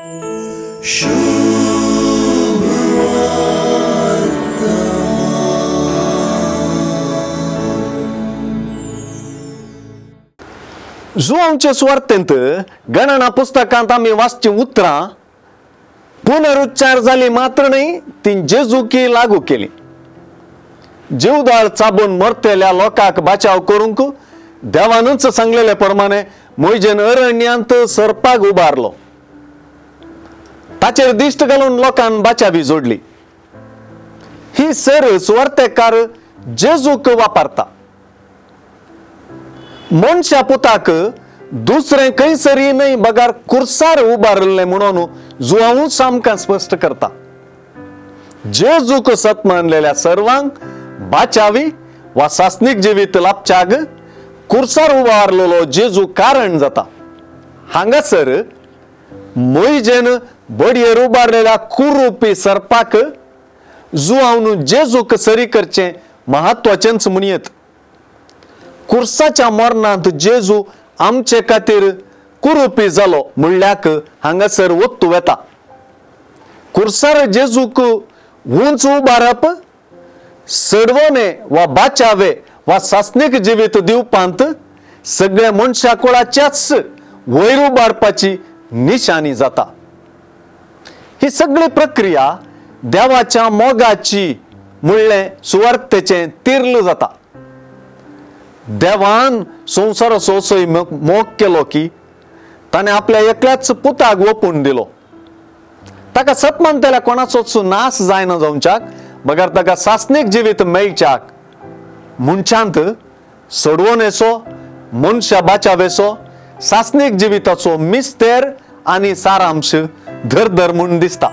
जुआंचे सुवार्तेंत गणना पुस्तकांत आम्ही वाचची उतरां पुनरुच्चार झाली मात्र नाही ती जेजूकी लागू केली. जीवदाळ चाबून मरतेल्या लोकांक बचाव करूंक देवानच सांगलेल्या प्रमाणे मोइजेन अरण्यांत सर्पाक उबारलो. ताचेर दिश्ट घालून लोकांन बचावी जोडली. ही सर सुवार्तेकार जेजूक वापरता. मनशा पुताक दुसरे खंयसरी नाही बगार कुर्सार उबारले म्हणून जुआंव सामका स्पष्ट करता. जेजूक सत मानलेल्या सर्वांक बाचावी वा सासनिक जिवीत लाभच्याक कुर्सार उबारलेलो जेजू कारण जाता. हांगासर मोइजेन बडयेर उबारलेल्या कुरूपी सर्पाक जुआंवन जेजूक सरी करचे महत्वाचेंच म्हणयत. कुर्साच्या मरणांत जेजू आमचे खातीर कुरूपी जालो म्हणल्याक हांगासर वत्तू येता. कुर्सार जेजूक उंच उबारप सडवणे वा बाचावे वा सासनिक जिवीत दिवपांत सगळे मनशा कुळाच्याच वयर उबारपाची निशाणी जाता. ही सगळी प्रक्रिया देवाच्या मोगाची म्हणले सुवार्तेचे तीर्ल जाता. देवान संसार सोसय मोग केलो की ताणे आपल्या एकल्याच पुताक ओपून दिलो. ताका सत मानतेल्या कोणाचोच नाश जायना जावच्याक बगर ताका सासनिक जिवीत मेळच्याक मनशांत सडवणेचो मनशा बाचावेचो सासनिक जिविताचो मिस्तेर आणि सारांश धर धर म्हूण दिसता.